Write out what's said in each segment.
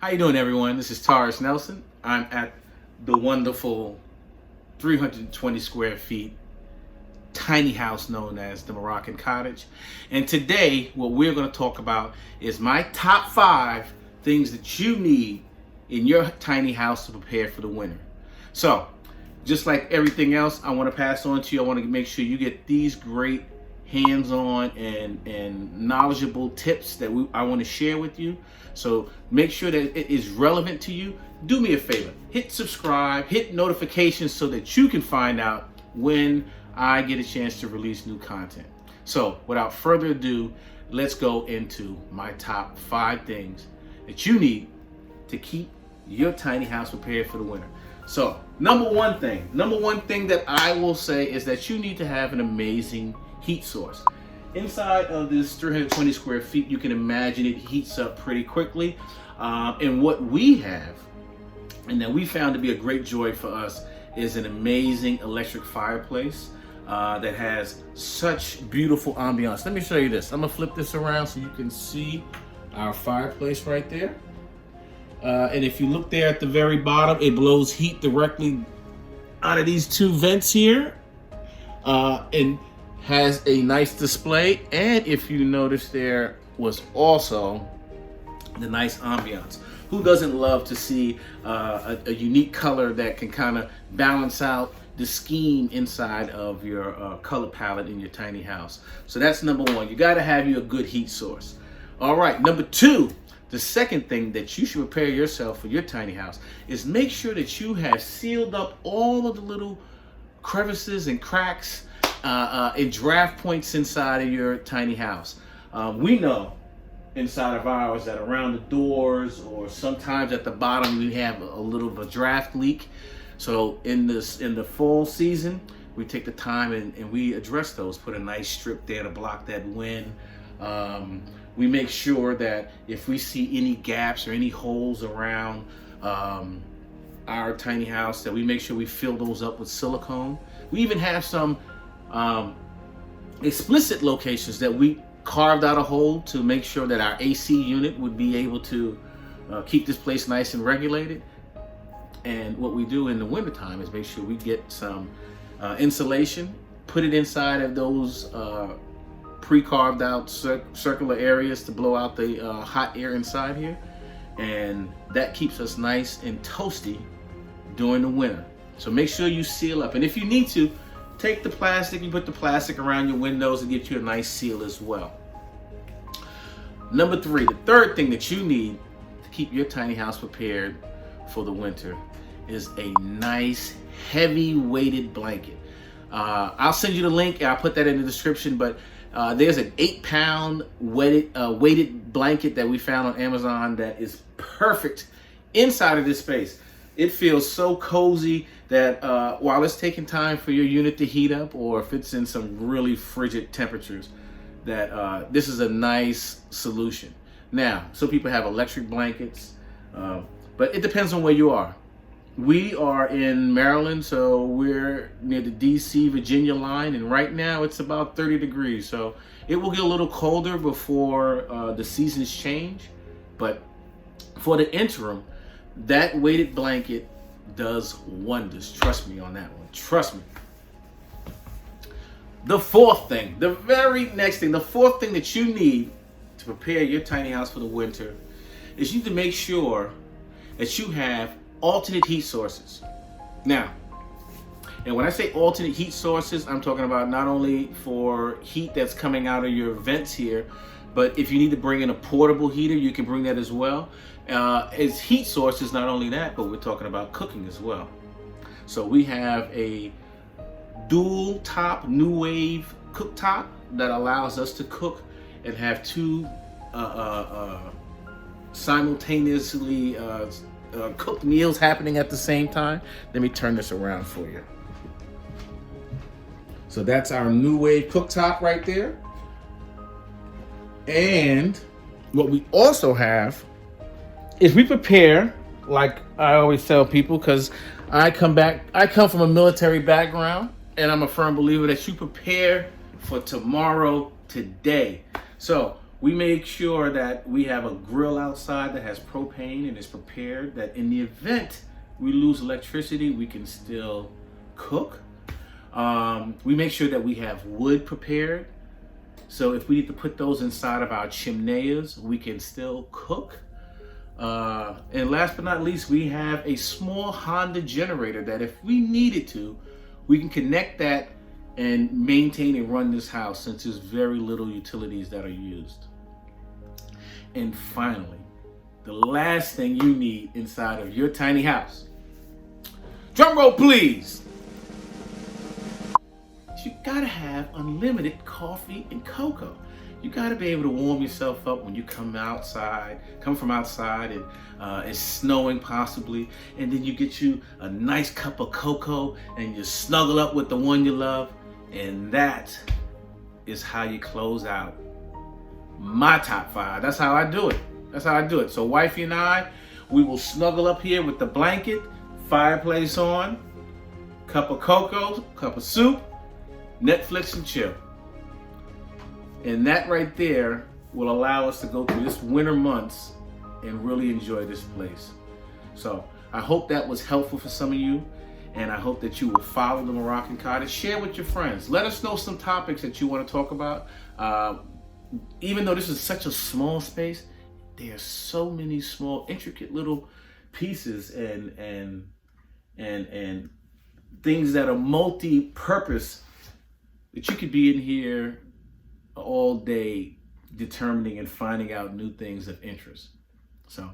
How you doing, everyone? This is Tarus Nelson. I'm at the wonderful 320 square feet tiny house known as the Moroccan Cottage. And today, what we're going to talk about is my top 5 things that you need in your tiny house to prepare for the winter. So, just like everything else, I want to pass on to you. I want to make sure you get these great hands-on and knowledgeable tips that I want to share with you. So make sure that it is relevant to you. Do me a favor, hit subscribe, hit notifications so that you can find out when I get a chance to release new content. So without further ado, let's go into my top 5 things that you need to keep your tiny house prepared for the winter. So number one thing that I will say is that you need to have an amazing heat source. Inside of this 320 square feet, you can imagine it heats up pretty quickly. And what we have, and that we found to be a great joy for us, is an amazing electric fireplace that has such beautiful ambiance. Let me show you this. I'm gonna flip this around so you can see our fireplace right there. And if you look there at the very bottom, it blows heat directly out of these 2 vents here. And has a nice display, and if you notice, there was also the nice ambiance. Who doesn't love to see a unique color that can kind of balance out the scheme inside of your color palette in your tiny house? So that's number 1. You got to have you a good heat source. All right, number 2, the second thing that you should prepare yourself for your tiny house is make sure that you have sealed up all of the little crevices and cracks and draft points inside of your tiny house. We know inside of ours that around the doors or sometimes at the bottom we have a little of a draft leak. So in the fall season, we take the time and we address those, put a nice strip there to block that wind. We make sure that if we see any gaps or any holes around our tiny house, that we make sure we fill those up with silicone. We even have some explicit locations that we carved out a hole to make sure that our AC unit would be able to keep this place nice and regulated. And what we do in the wintertime is make sure we get some insulation, put it inside of those pre-carved out circular areas to blow out the hot air inside here, and that keeps us nice and toasty during the winter. So make sure you seal up, and if you need to, take the plastic, you put the plastic around your windows and get you a nice seal as well. Number 3, the third thing that you need to keep your tiny house prepared for the winter is a nice heavy weighted blanket. I'll send you the link, I'll put that in the description, but there's an 8-pound weighted blanket that we found on Amazon that is perfect inside of this space. It feels so cozy that while it's taking time for your unit to heat up, or if it's in some really frigid temperatures, that this is a nice solution. Now, some people have electric blankets, but it depends on where you are. We are in Maryland, so we're near the DC, Virginia line, and right now it's about 30 degrees. So it will get a little colder before the seasons change, but for the interim, that weighted blanket does wonders. Trust me on that one. Trust me. The fourth thing, the very next thing, the fourth thing that you need to prepare your tiny house for the winter is you need to make sure that you have alternate heat sources. Now, and when I say alternate heat sources, I'm talking about not only for heat that's coming out of your vents here, but if you need to bring in a portable heater, you can bring that as well. As heat sources, not only that, but we're talking about cooking as well. So we have a dual top new wave cooktop that allows us to cook and have 2 simultaneously cooked meals happening at the same time. Let me turn this around for you. So that's our new wave cooktop right there. And what we also have is we prepare, like I always tell people, because I come from a military background, and I'm a firm believer that you prepare for tomorrow today. So We make sure that we have a grill outside that has propane and is prepared, that in the event we lose electricity, we can still cook. We make sure that we have wood prepared. So if we need to put those inside of our chimeneas, we can still cook. And last but not least, we have a small Honda generator that if we needed to, we can connect that and maintain and run this house, since there's very little utilities that are used. And finally, the last thing you need inside of your tiny house, drum roll please, you gotta have unlimited coffee and cocoa. You gotta be able to warm yourself up when you come from outside and it's snowing possibly, and then you get you a nice cup of cocoa and you snuggle up with the one you love, and that is how you close out my top 5. That's how I do it. So wifey and I, we will snuggle up here with the blanket, fireplace on, cup of cocoa, cup of soup, Netflix and chill. And that right there will allow us to go through this winter months and really enjoy this place. So I hope that was helpful for some of you, and I hope that you will follow the Moroccan Cottage. Share with your friends. Let us know some topics that you want to talk about. Even though this is such a small space, there are so many small, intricate little pieces and things that are multi-purpose that you could be in here all day determining and finding out new things of interest. So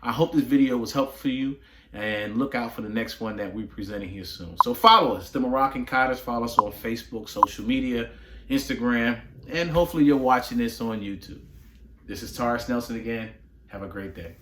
I hope this video was helpful for you, and look out for the next one that we're presenting here soon. So follow us, The Moroccan Cottage. Follow us on Facebook, social media, Instagram, and hopefully you're watching this on YouTube. This is Tarus Nelson again. Have a great day.